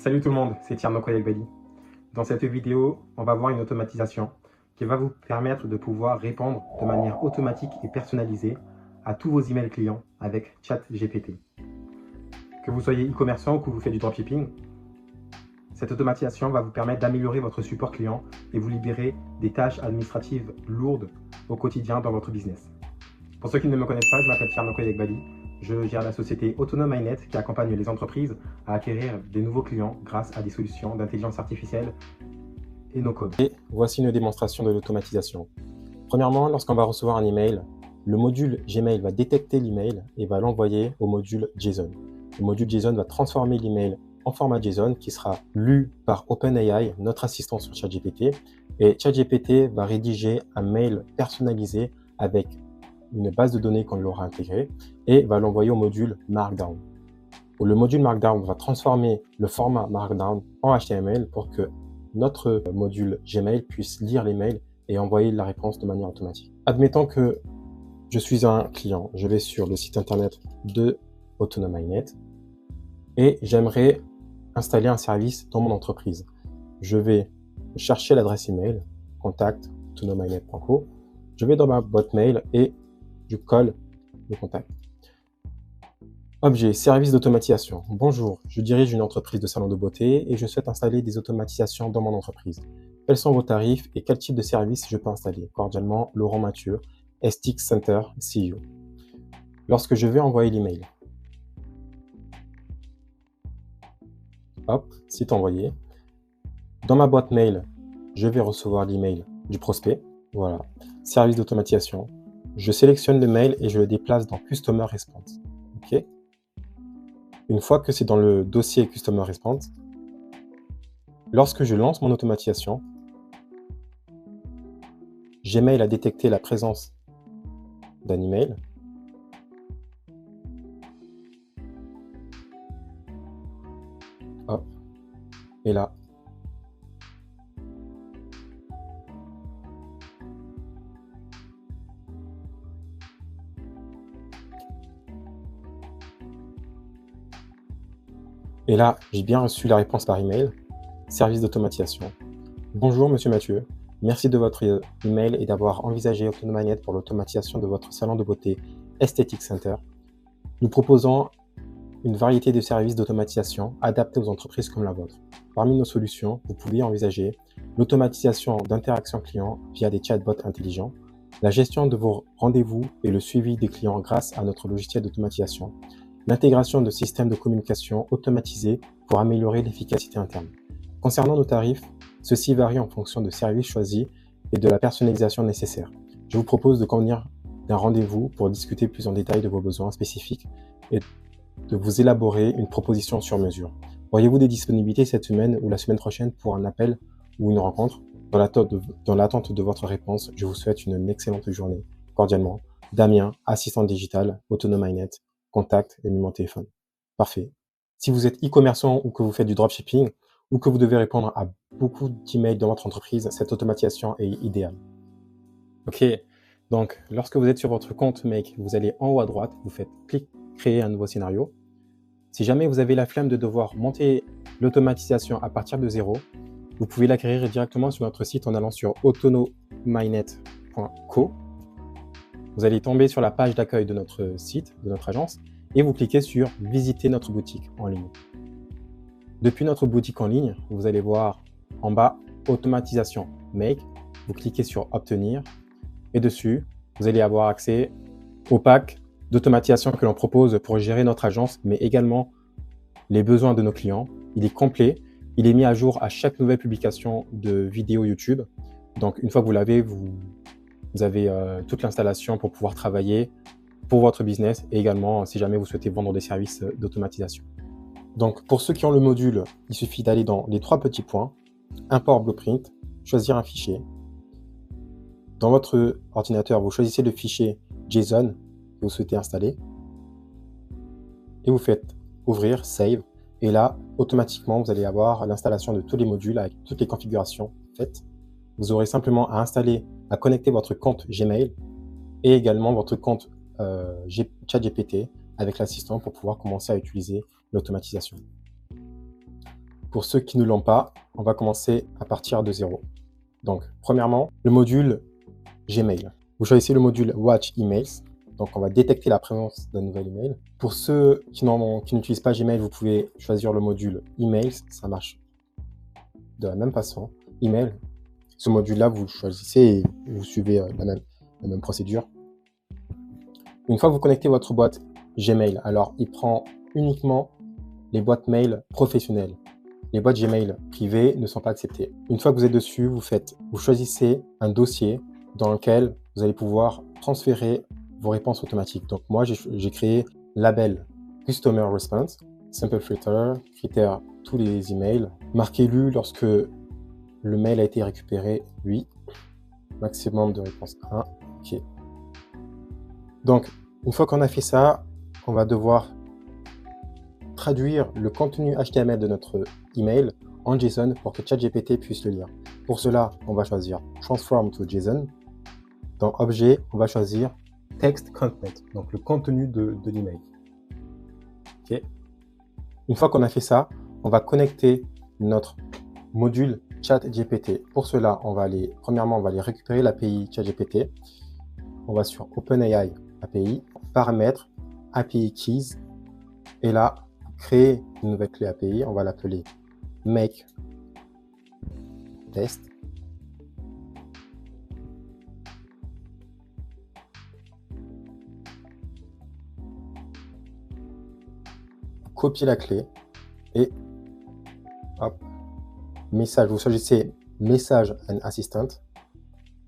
Salut tout le monde, c'est Tierno Bali. Dans cette vidéo, on va voir une automatisation qui va vous permettre de pouvoir répondre de manière automatique et personnalisée à tous vos emails clients avec ChatGPT. Que vous soyez e-commerçant ou que vous faites du dropshipping, cette automatisation va vous permettre d'améliorer votre support client et vous libérer des tâches administratives lourdes au quotidien dans votre business. Pour ceux qui ne me connaissent pas, je m'appelle Tierno Bali. Je gère la société Autonome MyNet qui accompagne les entreprises à acquérir des nouveaux clients grâce à des solutions d'intelligence artificielle et no-code. Et voici une démonstration de l'automatisation. Premièrement, lorsqu'on va recevoir un email, le module Gmail va détecter l'email et va l'envoyer au module JSON. Le module JSON va transformer l'email en format JSON qui sera lu par OpenAI, notre assistant sur ChatGPT, et ChatGPT va rédiger un mail personnalisé avec une base de données qu'on l'aura intégrée et va l'envoyer au module Markdown. Le module Markdown va transformer le format Markdown en HTML pour que notre module Gmail puisse lire les mails et envoyer la réponse de manière automatique. Admettons que je suis un client, je vais sur le site internet de Autonome MyNet et j'aimerais installer un service dans mon entreprise. Je vais chercher l'adresse email contact@autonomemynet.co. Je vais dans ma boîte mail et je colle le contact. Objet, service d'automatisation. Bonjour, je dirige une entreprise de salon de beauté et je souhaite installer des automatisations dans mon entreprise. Quels sont vos tarifs et quel type de service je peux installer? Cordialement, Laurent Mathieu, STX Center, CEO. Lorsque je vais envoyer l'email, hop, c'est envoyé. Dans ma boîte mail, je vais recevoir l'email du prospect. Voilà, service d'automatisation. Je sélectionne le mail et je le déplace dans Customer Response. OK. Une fois que c'est dans le dossier Customer Response, lorsque je lance mon automatisation, Gmail a détecté la présence d'un email. Hop. Et là, j'ai bien reçu la réponse par email. Service d'automatisation. Bonjour Monsieur Mathieu, merci de votre email et d'avoir envisagé Autonome MyNet pour l'automatisation de votre salon de beauté Aesthetic Center. Nous proposons une variété de services d'automatisation adaptés aux entreprises comme la vôtre. Parmi nos solutions, vous pouvez envisager l'automatisation d'interactions clients via des chatbots intelligents, la gestion de vos rendez-vous et le suivi des clients grâce à notre logiciel d'automatisation, l'intégration de systèmes de communication automatisés pour améliorer l'efficacité interne. Concernant nos tarifs, ceux-ci varient en fonction de services choisis et de la personnalisation nécessaire. Je vous propose de convenir d'un rendez-vous pour discuter plus en détail de vos besoins spécifiques et de vous élaborer une proposition sur mesure. Auriez-vous des disponibilités cette semaine ou la semaine prochaine pour un appel ou une rencontre? Dans l'attente de votre réponse, je vous souhaite une excellente journée. Cordialement, Damien, assistant digital, Autonome MyNet, contact et numéro de téléphone. Parfait. Si vous êtes e-commerçant ou que vous faites du dropshipping ou que vous devez répondre à beaucoup d'emails dans votre entreprise, cette automatisation est idéale. OK. Donc, lorsque vous êtes sur votre compte Make, vous allez en haut à droite, vous faites clic créer un nouveau scénario. Si jamais vous avez la flemme de devoir monter l'automatisation à partir de zéro, vous pouvez l'acquérir directement sur notre site en allant sur autonomemynet.co. Vous allez tomber sur la page d'accueil de notre site, de notre agence, et vous cliquez sur « Visiter notre boutique en ligne ». Depuis notre boutique en ligne, vous allez voir en bas « Automatisation Make ». Vous cliquez sur « Obtenir » et dessus, vous allez avoir accès au pack d'automatisation que l'on propose pour gérer notre agence, mais également les besoins de nos clients. Il est complet, il est mis à jour à chaque nouvelle publication de vidéo YouTube. Donc, une fois que vous l'avez, vous avez toute l'installation pour pouvoir travailler pour votre business et également si jamais vous souhaitez vendre des services d'automatisation. Donc, pour ceux qui ont le module, il suffit d'aller dans les 3 petits points, Import Blueprint, choisir un fichier. Dans votre ordinateur, vous choisissez le fichier JSON que vous souhaitez installer et vous faites ouvrir, save, et là, automatiquement, vous allez avoir l'installation de tous les modules avec toutes les configurations faites. Vous aurez simplement à connecter votre compte Gmail et également votre compte ChatGPT avec l'assistant pour pouvoir commencer à utiliser l'automatisation. Pour ceux qui ne l'ont pas, on va commencer à partir de zéro. Donc, premièrement, le module Gmail. Vous choisissez le module Watch Emails. Donc, on va détecter la présence d'un nouvel email. Pour ceux qui n'utilisent pas Gmail, vous pouvez choisir le module Emails. Ça marche de la même façon. Email. Ce module-là, vous le choisissez et vous suivez la même procédure. Une fois que vous connectez votre boîte Gmail, alors il prend uniquement les boîtes mail professionnelles. Les boîtes Gmail privées ne sont pas acceptées. Une fois que vous êtes dessus, vous choisissez un dossier dans lequel vous allez pouvoir transférer vos réponses automatiques. Donc moi, j'ai créé label Customer Response, Simple Filter, critère tous les emails, marqué lu lorsque le mail a été récupéré, oui. Maximum de réponse 1, ok. Donc, une fois qu'on a fait ça, on va devoir traduire le contenu HTML de notre email en JSON pour que ChatGPT puisse le lire. Pour cela, on va choisir Transform to JSON. Dans Objet, on va choisir Text Content, donc le contenu de l'email. Okay. Une fois qu'on a fait ça, on va connecter notre module ChatGPT. Pour cela, premièrement, on va aller récupérer l'API ChatGPT. On va sur OpenAI API, paramètres, API Keys, et là, créer une nouvelle clé API. On va l'appeler Make Test. Copier la clé et hop, message. Vous choisissez Message and Assistant,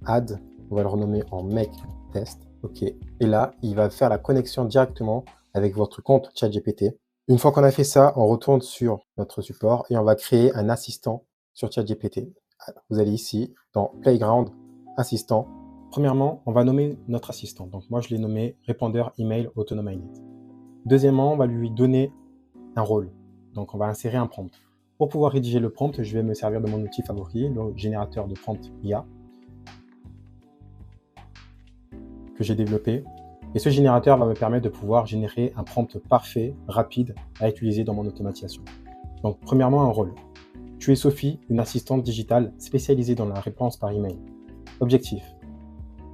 Add, on va le renommer en Make Test. OK. Et là, il va faire la connexion directement avec votre compte ChatGPT. Une fois qu'on a fait ça, on retourne sur notre support et on va créer un assistant sur ChatGPT. Vous allez ici, dans Playground, Assistant. Premièrement, on va nommer notre assistant. Donc moi, je l'ai nommé Répondeur Email AutonoMyNet. Deuxièmement, on va lui donner un rôle. Donc on va insérer un prompt. Pour pouvoir rédiger le prompt, je vais me servir de mon outil favori, le générateur de prompt IA, que j'ai développé. Et ce générateur va me permettre de pouvoir générer un prompt parfait, rapide, à utiliser dans mon automatisation. Donc, premièrement, un rôle. Tu es Sophie, une assistante digitale spécialisée dans la réponse par email. Objectif.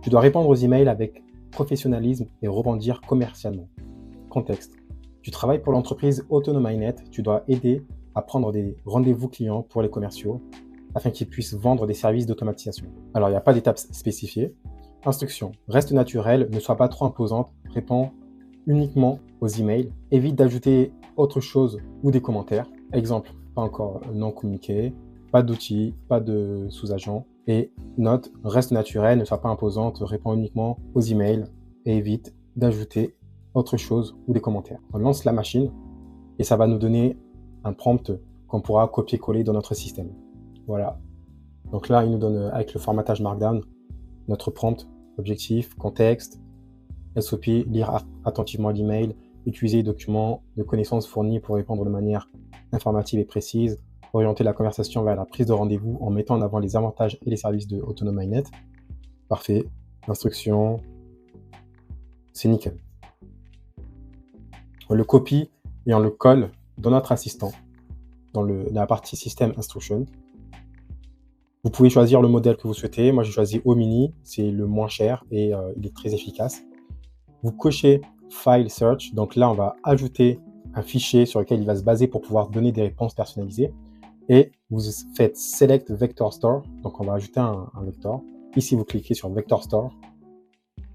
Tu dois répondre aux emails avec professionnalisme et rebondir commercialement. Contexte. Tu travailles pour l'entreprise AutonoMyNet. Tu dois aider à prendre des rendez-vous clients pour les commerciaux afin qu'ils puissent vendre des services d'automatisation. Alors, il n'y a pas d'étape spécifiée. Instruction. Reste naturel, ne sois pas trop imposante, réponds uniquement aux emails. Évite d'ajouter autre chose ou des commentaires. Exemple, pas encore non communiqué, pas d'outils, pas de sous-agent. Et note, reste naturel, ne sois pas imposante, réponds uniquement aux emails et évite d'ajouter autre chose ou des commentaires. On lance la machine et ça va nous donner un prompt qu'on pourra copier-coller dans notre système. Voilà. Donc là, il nous donne avec le formatage Markdown notre prompt, objectif, contexte, SOP, lire attentivement l'email, utiliser les documents de connaissances fournis pour répondre de manière informative et précise, orienter la conversation vers la prise de rendez-vous en mettant en avant les avantages et les services de AutonoMyNet. Parfait. Instruction, c'est nickel. On le copie et on le colle dans notre assistant, dans la partie System Instruction. Vous pouvez choisir le modèle que vous souhaitez. Moi, j'ai choisi Omini, c'est le moins cher et il est très efficace. Vous cochez File Search, donc là, on va ajouter un fichier sur lequel il va se baser pour pouvoir donner des réponses personnalisées. Et vous faites Select Vector Store, donc on va ajouter un vecteur. Ici, vous cliquez sur Vector Store.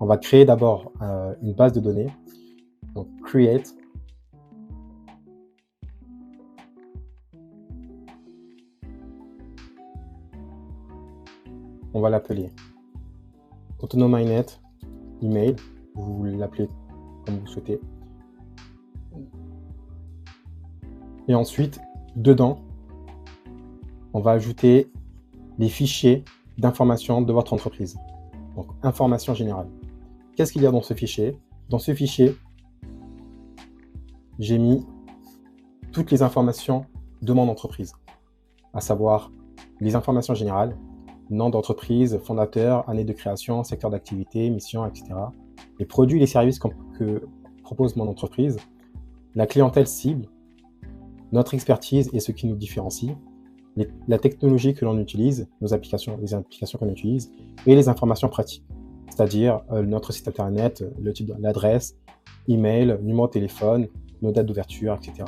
On va créer d'abord une base de données. Donc, Create. On va l'appeler AutonoMyNet Email. Vous l'appelez comme vous souhaitez. Et ensuite, dedans, on va ajouter les fichiers d'information de votre entreprise. Donc, information générale. Qu'est-ce qu'il y a dans ce fichier? Dans ce fichier, j'ai mis toutes les informations de mon entreprise, à savoir les informations générales, nom d'entreprise, fondateur, année de création, secteur d'activité, mission, etc. Les produits et les services que propose mon entreprise, la clientèle cible, notre expertise et ce qui nous différencie, la technologie que l'on utilise, les applications qu'on utilise, et les informations pratiques, c'est-à-dire notre site internet, le type, l'adresse, email, numéro de téléphone, nos dates d'ouverture, etc.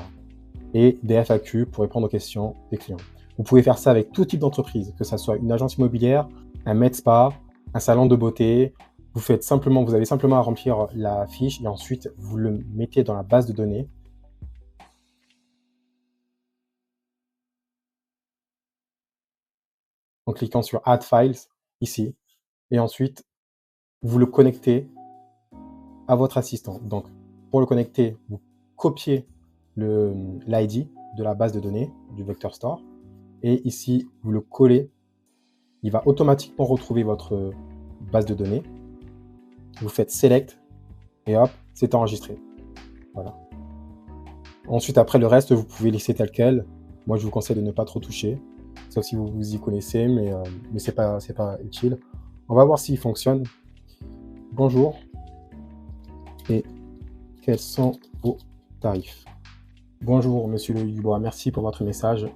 Et des FAQ pour répondre aux questions des clients. Vous pouvez faire ça avec tout type d'entreprise, que ce soit une agence immobilière, un med spa, un salon de beauté. Vous avez simplement à remplir la fiche et ensuite vous le mettez dans la base de données. En cliquant sur Add Files ici. Et ensuite, vous le connectez à votre assistant. Donc, pour le connecter, vous copiez l'ID de la base de données du Vector Store. Et ici, vous le collez. Il va automatiquement retrouver votre base de données. Vous faites Select et hop, c'est enregistré. Voilà. Ensuite, après le reste, vous pouvez laisser tel quel. Moi, je vous conseille de ne pas trop toucher, sauf si vous vous y connaissez, mais c'est pas utile. On va voir s'il fonctionne. Bonjour. Et quels sont vos tarifs? Bonjour, monsieur Le Dubois. Merci pour votre message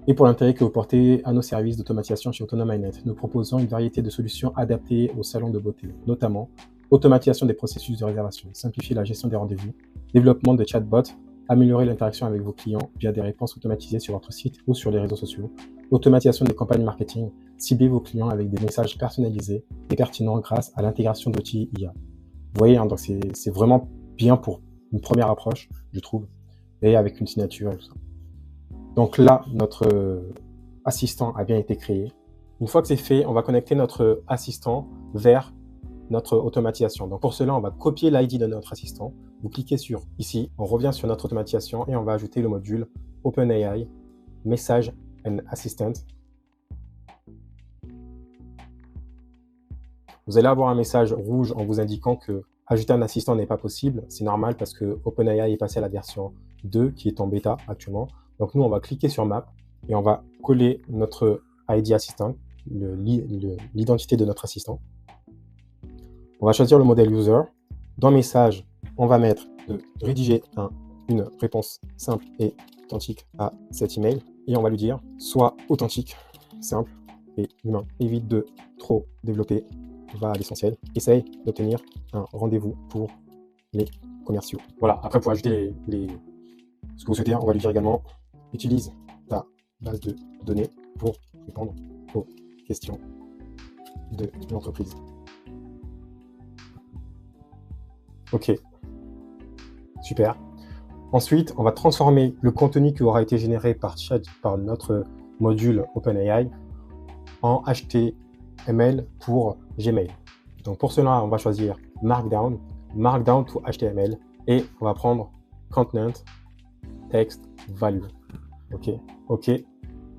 et pour l'intérêt que vous portez à nos services d'automatisation chez AutonomyNet. Nous proposons une variété de solutions adaptées aux salons de beauté, notamment automatisation des processus de réservation, simplifier la gestion des rendez-vous, développement de chatbots, améliorer l'interaction avec vos clients via des réponses automatisées sur votre site ou sur les réseaux sociaux, automatisation des campagnes marketing, cibler vos clients avec des messages personnalisés et pertinents grâce à l'intégration d'outils IA. Vous voyez, hein, donc c'est vraiment bien pour une première approche, je trouve, et avec une signature et tout ça. Donc là, notre assistant a bien été créé. Une fois que c'est fait, on va connecter notre assistant vers notre automatisation. Donc pour cela, on va copier l'ID de notre assistant. Vous cliquez sur ici, on revient sur notre automatisation et on va ajouter le module OpenAI Message and Assistant. Vous allez avoir un message rouge en vous indiquant que ajouter un assistant n'est pas possible. C'est normal parce que OpenAI est passé à la version 2 qui est en bêta actuellement. Donc nous, on va cliquer sur Map et on va coller notre ID Assistant, l'identité de notre assistant. On va choisir le modèle User. Dans Message, on va mettre de rédiger une réponse simple et authentique à cet email. Et on va lui dire, sois authentique, simple et humain. Évite de trop développer, va à l'essentiel. Essaye d'obtenir un rendez-vous pour les commerciaux. Voilà, après pour ajouter ce que vous souhaitez, on va lui dire également, utilise ta base de données pour répondre aux questions de l'entreprise. Ok, super. Ensuite, on va transformer le contenu qui aura été généré par notre module OpenAI en HTML pour Gmail. Donc pour cela, on va choisir Markdown to HTML et on va prendre Content Text Value. OK.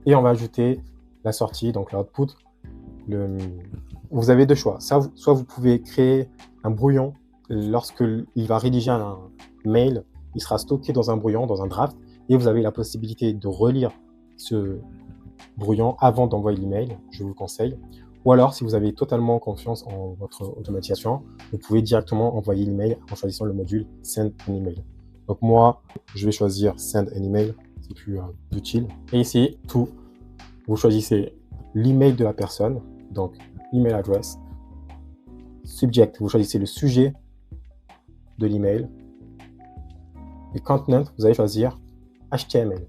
Et on va ajouter la sortie, donc l'output. Vous avez deux choix. Soit vous pouvez créer un brouillon. Lorsqu'il va rédiger un mail, il sera stocké dans un brouillon, dans un draft, et vous avez la possibilité de relire ce brouillon avant d'envoyer l'email, je vous le conseille. Ou alors, si vous avez totalement confiance en votre automatisation, vous pouvez directement envoyer l'email en choisissant le module Send an email. Donc moi, je vais choisir Send an email, c'est plus utile. Et ici, vous choisissez l'email de la personne, donc email address. Subject, vous choisissez le sujet de l'email. Et content, vous allez choisir HTML.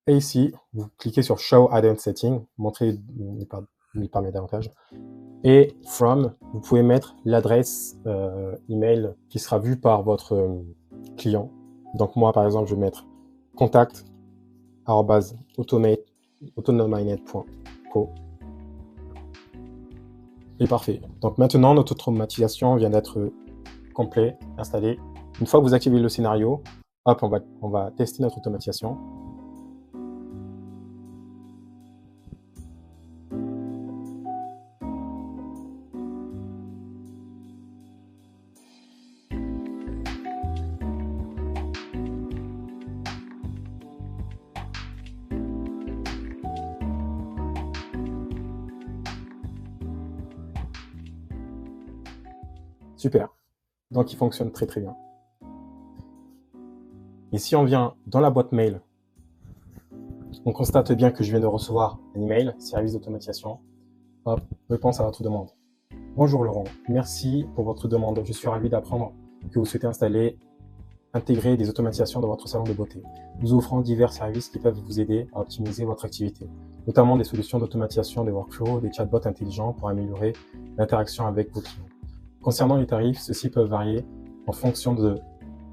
Et ici, vous cliquez sur Show Add-on Setting, montrer les paramètres davantage. Et From, vous pouvez mettre l'adresse email qui sera vue par votre client. Donc moi, par exemple, je vais mettre contact@autonomynet.co. Et parfait. Donc maintenant, notre automatisation vient d'être complet, installée. Une fois que vous activez le scénario, hop, on va tester notre automatisation. Super. Donc il fonctionne très très bien. Et si on vient dans la boîte mail, on constate bien que je viens de recevoir un email, service d'automatisation. Hop, réponse à votre demande. Bonjour Laurent, merci pour votre demande. Je suis ravi d'apprendre que vous souhaitez intégrer des automatisations dans votre salon de beauté. Nous offrons divers services qui peuvent vous aider à optimiser votre activité, notamment des solutions d'automatisation des workflows, des chatbots intelligents pour améliorer l'interaction avec vos clients. Concernant les tarifs, ceux-ci peuvent varier en fonction de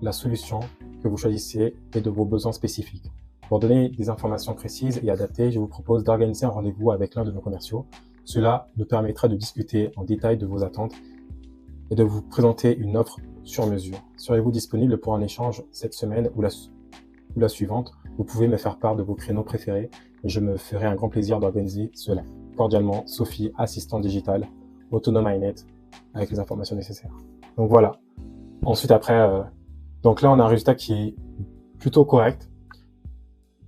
la solution que vous choisissez et de vos besoins spécifiques. Pour donner des informations précises et adaptées, je vous propose d'organiser un rendez-vous avec l'un de nos commerciaux. Cela nous permettra de discuter en détail de vos attentes et de vous présenter une offre sur mesure. Serez-vous disponible pour un échange cette semaine ou la suivante? Vous pouvez me faire part de vos créneaux préférés et je me ferai un grand plaisir d'organiser cela. Cordialement, Sophie, assistante digitale, Autonome.net, avec les informations nécessaires. Donc voilà. Ensuite, après, donc là, on a un résultat qui est plutôt correct.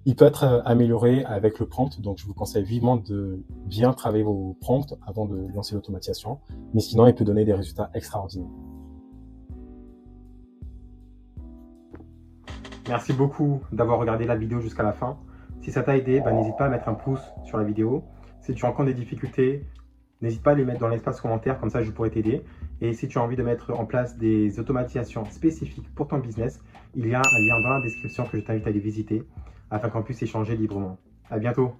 Il peut être amélioré avec le prompt, donc je vous conseille vivement de bien travailler vos prompts avant de lancer l'automatisation, mais sinon il peut donner des résultats extraordinaires. Merci beaucoup d'avoir regardé la vidéo jusqu'à la fin. Si ça t'a aidé, n'hésite pas à mettre un pouce sur la vidéo. Si tu rencontres des difficultés, n'hésite pas à les mettre dans l'espace commentaire, comme ça je pourrai t'aider. Et si tu as envie de mettre en place des automatisations spécifiques pour ton business, il y a un lien dans la description que je t'invite à aller visiter afin qu'on puisse échanger librement. À bientôt!